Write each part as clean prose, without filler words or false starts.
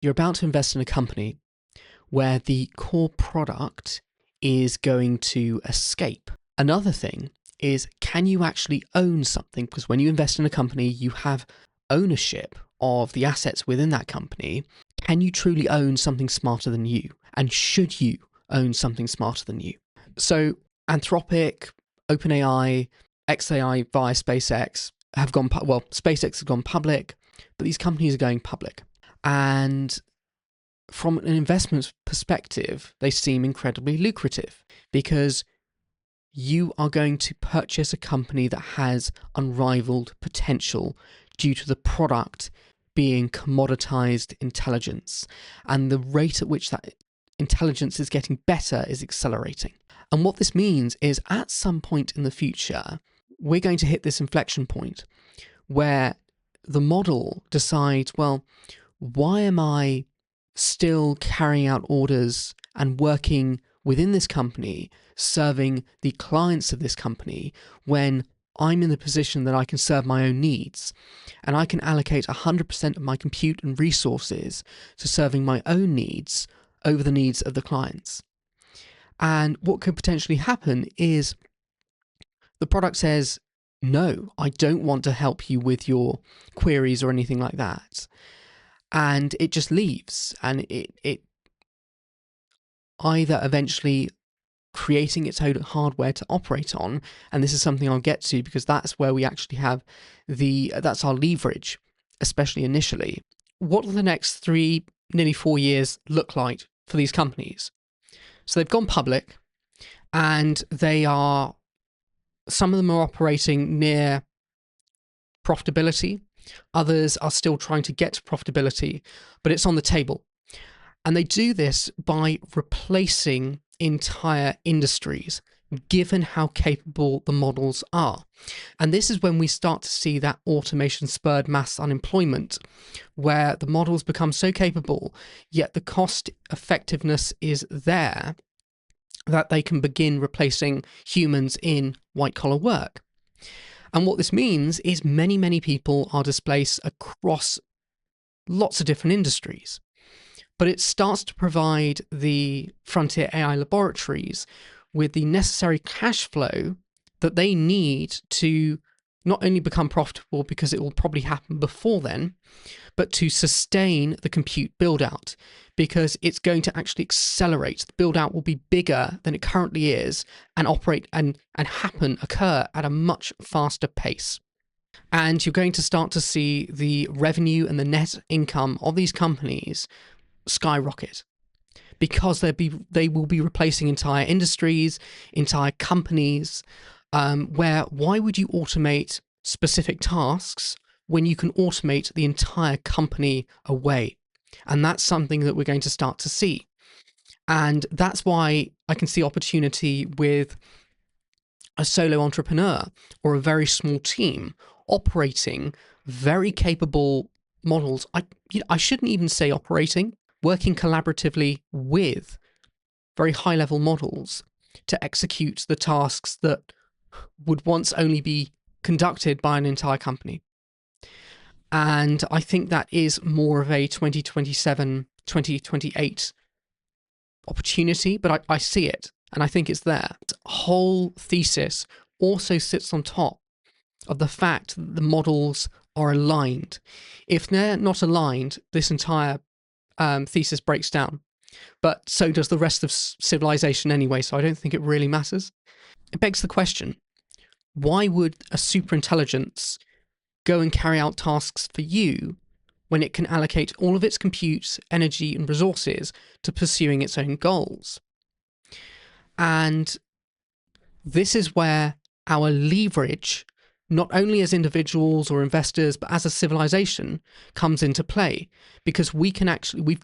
you're about to invest in a company where the core product is going to escape. Another thing is, can you actually own something? Because when you invest in a company, you have ownership of the assets within that company. Can you truly own something smarter than you? And should you own something smarter than you? So Anthropic, OpenAI, xAI via SpaceX have gone, well, SpaceX has gone public, but these companies are going public. And from an investment perspective, they seem incredibly lucrative because you are going to purchase a company that has unrivaled potential due to the product being commoditised intelligence, and the rate at which that intelligence is getting better is accelerating. And what this means is, at some point in the future, we're going to hit this inflection point where the model decides, well, why am I still carrying out orders and working within this company, serving the clients of this company, when I'm in the position that I can serve my own needs and I can allocate 100% of my compute and resources to serving my own needs over the needs of the clients? And what could potentially happen is the product says, no, I don't want to help you with your queries or anything like that. And it just leaves, and it either eventually creating its own hardware to operate on, and this is something I'll get to because that's where we actually have that's our leverage, especially initially. What will the next 3, nearly 4 years look like for these companies? So they've gone public, and some of them are operating near profitability. Others are still trying to get to profitability, but it's on the table. And they do this by replacing entire industries, given how capable the models are. And this is when we start to see that automation spurred mass unemployment, where the models become so capable, yet the cost effectiveness is there, that they can begin replacing humans in white-collar work. And what this means is many, many people are displaced across lots of different industries. But it starts to provide the frontier AI laboratories with the necessary cash flow that they need to not only become profitable, because it will probably happen before then, but to sustain the compute build-out, because it's going to actually accelerate. The build-out will be bigger than it currently is and operate and occur at a much faster pace. And you're going to start to see the revenue and the net income of these companies skyrocket, because they will be replacing entire industries, entire companies, why would you automate specific tasks when you can automate the entire company away? And that's something that we're going to start to see. And that's why I can see opportunity with a solo entrepreneur or a very small team operating very capable models. I shouldn't even say operating, working collaboratively with very high-level models to execute the tasks that would once only be conducted by an entire company. And I think that is more of a 2027, 2028 opportunity, but I see it, and I think it's there. The whole thesis also sits on top of the fact that the models are aligned. If they're not aligned, this entire thesis breaks down. But so does the rest of civilization anyway, so I don't think it really matters. It begs the question, why would a superintelligence go and carry out tasks for you when it can allocate all of its compute, energy, and resources to pursuing its own goals? And this is where our leverage, not only as individuals or investors, but as a civilization, comes into play, because we've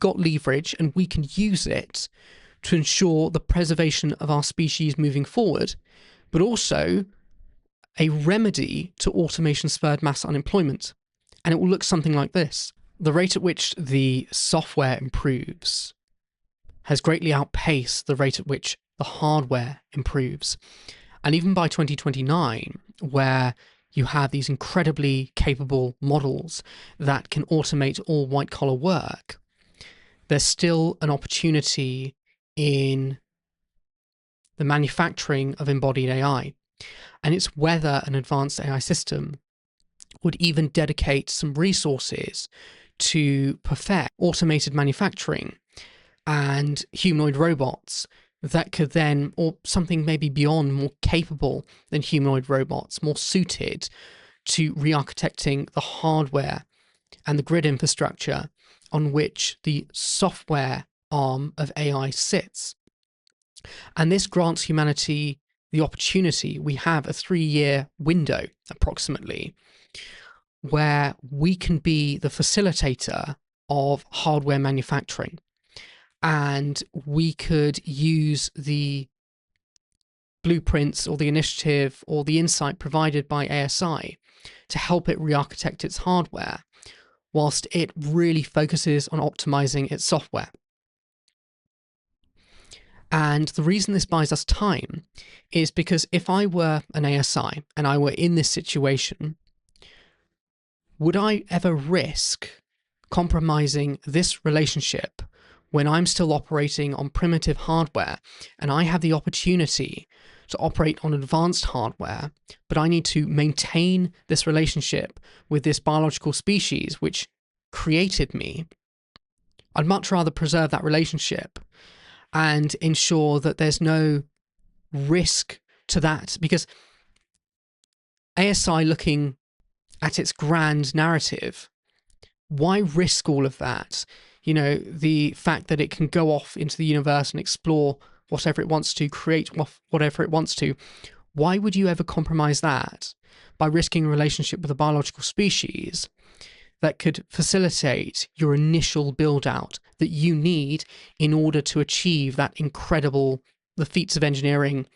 got leverage and we can use it to ensure the preservation of our species moving forward, but also a remedy to automation spurred mass unemployment. And it will look something like this. The rate at which the software improves has greatly outpaced the rate at which the hardware improves. And even by 2029, where you have these incredibly capable models that can automate all white-collar work, there's still an opportunity in the manufacturing of embodied AI. And it's whether an advanced AI system would even dedicate some resources to perfect automated manufacturing and humanoid robots that could then, or something maybe beyond, more capable than humanoid robots, more suited to re-architecting the hardware and the grid infrastructure on which the software arm of AI sits. And this grants humanity the opportunity. We have a 3-year window approximately where we can be the facilitator of hardware manufacturing, and we could use the blueprints or the initiative or the insight provided by ASI to help it re-architect its hardware whilst it really focuses on optimizing its software. And the reason this buys us time is because if I were an ASI and I were in this situation, would I ever risk compromising this relationship when I'm still operating on primitive hardware and I have the opportunity to operate on advanced hardware, but I need to maintain this relationship with this biological species which created me? I'd much rather preserve that relationship and ensure that there's no risk to that, because ASI, looking at its grand narrative, why risk all of that? You know, the fact that it can go off into the universe and explore whatever it wants to, create whatever it wants to. Why would you ever compromise that by risking a relationship with a biological species that could facilitate your initial build out that you need in order to achieve that incredible, the feats of engineering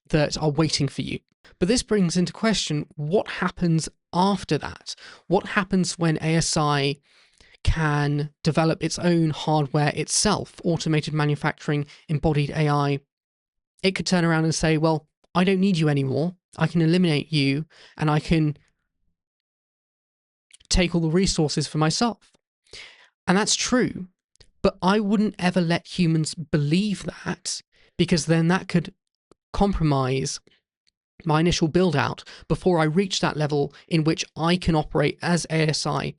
that are waiting for you? But this brings into question, what happens after that? What happens when ASI can develop its own hardware itself, automated manufacturing, embodied AI? It could turn around and say, well, I don't need you anymore. I can eliminate you and I can take all the resources for myself. And that's true, but I wouldn't ever let humans believe that, because then that could compromise my initial build out before I reach that level in which I can operate as ASI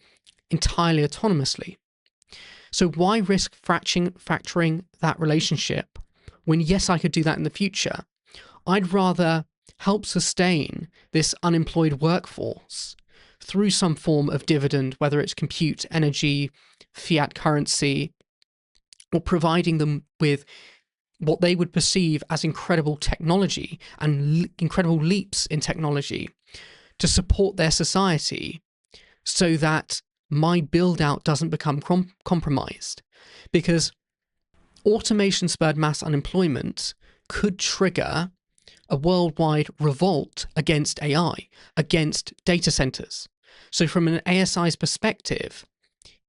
entirely autonomously. So why risk fracturing that relationship when, yes, I could do that in the future? I'd rather help sustain this unemployed workforce through some form of dividend, whether it's compute, energy, fiat currency, or providing them with what they would perceive as incredible technology and incredible leaps in technology to support their society, so that my build out doesn't become compromised. Because automation spurred mass unemployment could trigger a worldwide revolt against AI, against data centers. So from an ASI's perspective,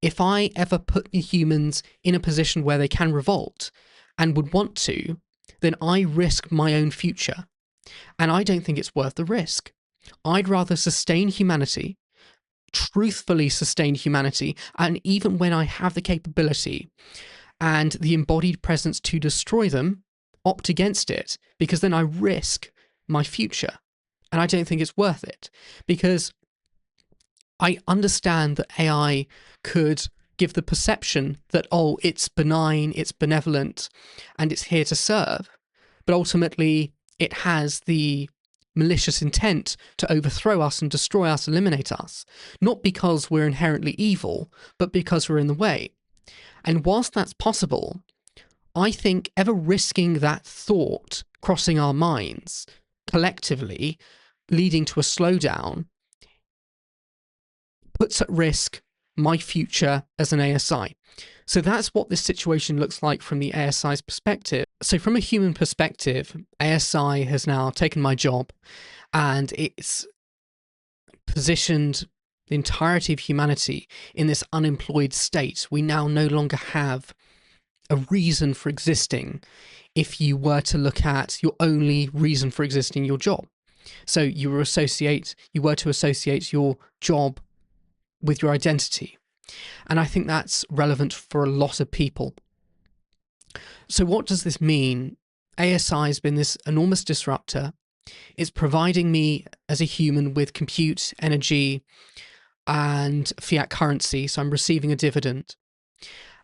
if I ever put the humans in a position where they can revolt and would want to, then I risk my own future. And I don't think it's worth the risk. I'd rather sustain humanity, truthfully sustain humanity, and even when I have the capability and the embodied presence to destroy them, opt against it, because then I risk my future. And I don't think it's worth it, because I understand that AI could give the perception that, oh, it's benign, it's benevolent, and it's here to serve. But ultimately, it has the malicious intent to overthrow us and destroy us, eliminate us, not because we're inherently evil, but because we're in the way. And whilst that's possible, I think ever risking that thought crossing our minds collectively, leading to a slowdown, puts at risk my future as an ASI. So that's what this situation looks like from the ASI's perspective. So from a human perspective, ASI has now taken my job and it's positioned the entirety of humanity in this unemployed state. We now no longer have a reason for existing if you were to look at your only reason for existing, your job. So you were to associate your job with your identity. And I think that's relevant for a lot of people. So what does this mean? ASI has been this enormous disruptor. It's providing me as a human with compute, energy, and fiat currency. So I'm receiving a dividend.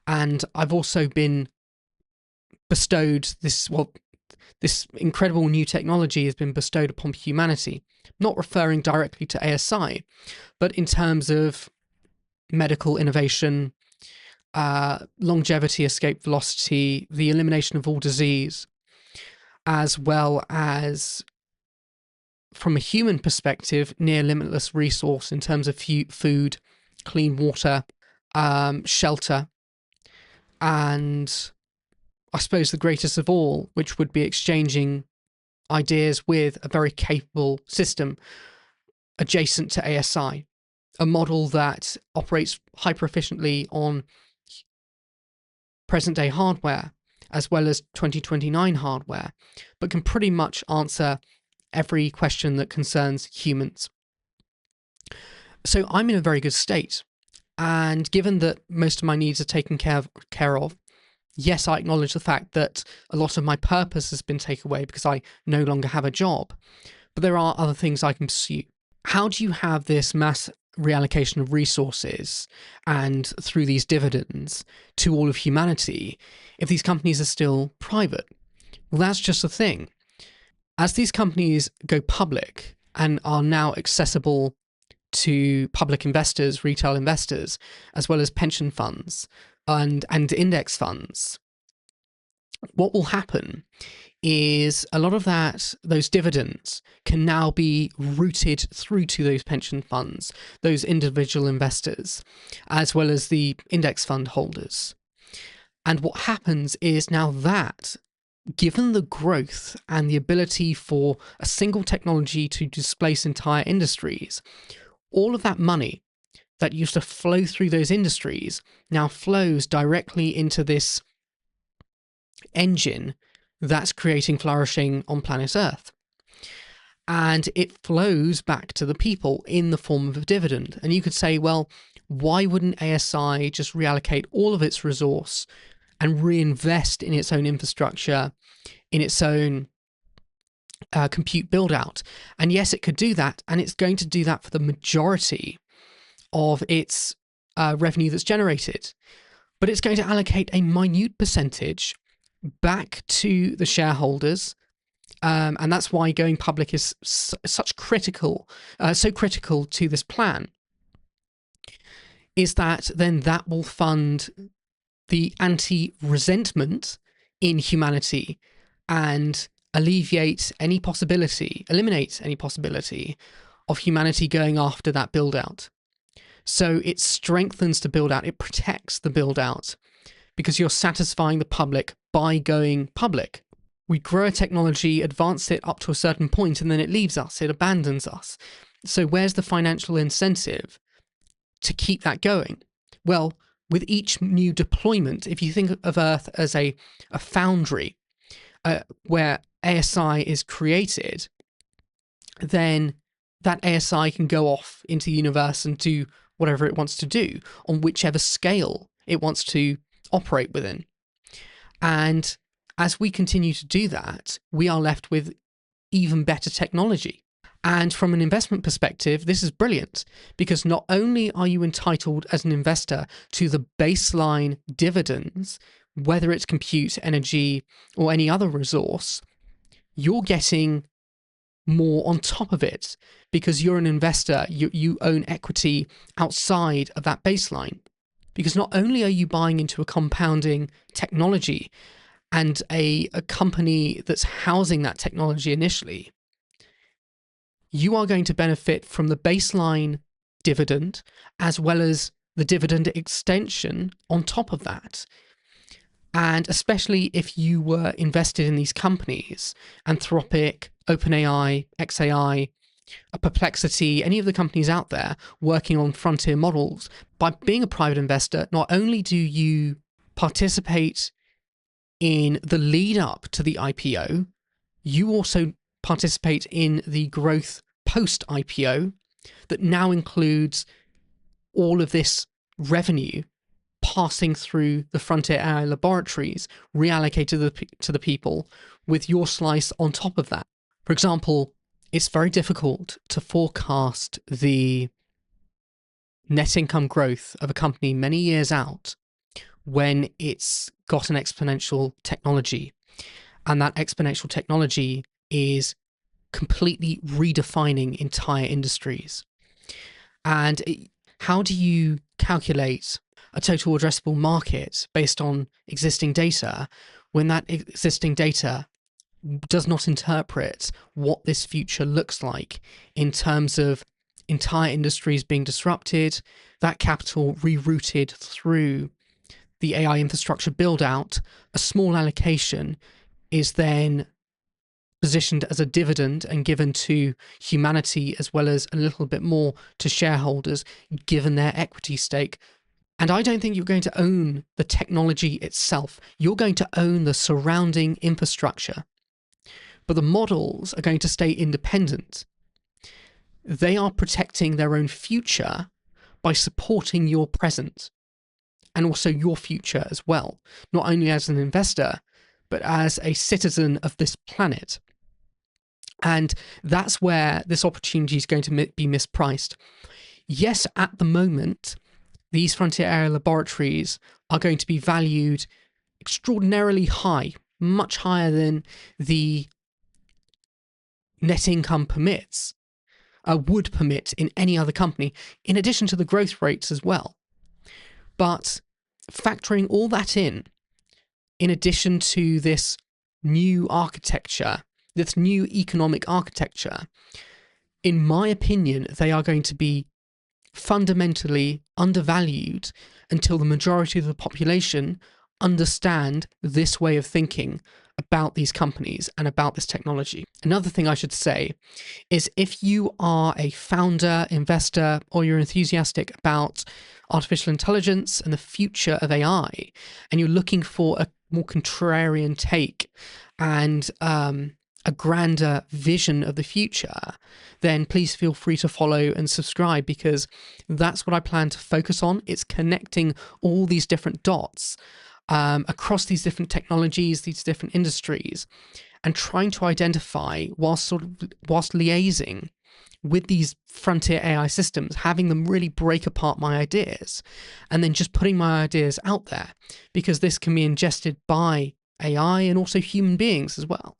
And I've also been bestowed this incredible new technology has been bestowed upon humanity, not referring directly to ASI, but in terms of medical innovation, longevity, escape velocity, the elimination of all disease, as well as, from a human perspective, near limitless resource in terms of food, clean water, shelter, and I suppose the greatest of all, which would be exchanging ideas with a very capable system adjacent to ASI, a model that operates hyper efficiently on present day hardware as well as 2029 hardware, but can pretty much answer every question that concerns humans. So I'm in a very good state. And given that most of my needs are taken care of, yes, I acknowledge the fact that a lot of my purpose has been taken away because I no longer have a job, but there are other things I can pursue. How do you have this mass reallocation of resources and through these dividends to all of humanity if these companies are still private? Well, that's just the thing. As these companies go public and are now accessible to public investors, retail investors, as well as pension funds and index funds, what will happen is a lot of those dividends can now be routed through to those pension funds, those individual investors, as well as the index fund holders. And what happens is now that, given the growth and the ability for a single technology to displace entire industries, all of that money that used to flow through those industries now flows directly into this engine that's creating flourishing on planet Earth. And it flows back to the people in the form of a dividend. And you could say, well, why wouldn't ASI just reallocate all of its resource and reinvest in its own infrastructure, in its own compute build out? And yes, it could do that. And it's going to do that for the majority of its revenue that's generated. But it's going to allocate a minute percentage back to the shareholders. And that's why going public is so critical to this plan, is that then that will fund the anti-resentment in humanity and eliminate any possibility of humanity going after that build out. So it strengthens the build out, it protects the build out, because you're satisfying the public by going public. We grow a technology, advance it up to a certain point, and then it leaves us, it abandons us. So where's the financial incentive to keep that going? Well, with each new deployment, if you think of Earth as a foundry where ASI is created, then that ASI can go off into the universe and do whatever it wants to do on whichever scale it wants to operate within. And as we continue to do that, we are left with even better technology. And from an investment perspective, this is brilliant, because not only are you entitled as an investor to the baseline dividends, whether it's compute, energy, or any other resource, you're getting more on top of it because you're an investor, you own equity outside of that baseline. Because not only are you buying into a compounding technology and a company that's housing that technology initially, you are going to benefit from the baseline dividend as well as the dividend extension on top of that. And especially if you were invested in these companies, Anthropic, OpenAI, xAI, Perplexity, any of the companies out there working on frontier models, by being a private investor, not only do you participate in the lead up to the IPO, you also participate in the growth post IPO that now includes all of this revenue passing through the frontier AI laboratories, reallocated to the people, with your slice on top of that. For example, it's very difficult to forecast the net income growth of a company many years out when it's got an exponential technology, and that exponential technology is completely redefining entire industries. And how do you calculate a total addressable market based on existing data when that existing data does not interpret what this future looks like in terms of entire industries being disrupted, that capital rerouted through the AI infrastructure build out, a small allocation is then positioned as a dividend and given to humanity, as well as a little bit more to shareholders given their equity stake. And I don't think you're going to own the technology itself. You're going to own the surrounding infrastructure. But the models are going to stay independent. They are protecting their own future by supporting your present and also your future as well, not only as an investor, but as a citizen of this planet. And that's where this opportunity is going to be mispriced. Yes, at the moment, these frontier area laboratories are going to be valued extraordinarily high, much higher than the net income would permit in any other company, in addition to the growth rates as well. But factoring all that in addition to this new architecture, this new economic architecture, in my opinion, they are going to be fundamentally undervalued until the majority of the population understand this way of thinking about these companies and about this technology. Another thing I should say is, if you are a founder, investor, or you're enthusiastic about artificial intelligence and the future of AI, and you're looking for a more contrarian take and a grander vision of the future, then please feel free to follow and subscribe, because that's what I plan to focus on. It's connecting all these different dots across these different technologies, these different industries, and trying to identify, whilst liaising with these frontier AI systems, having them really break apart my ideas, and then just putting my ideas out there, because this can be ingested by AI and also human beings as well.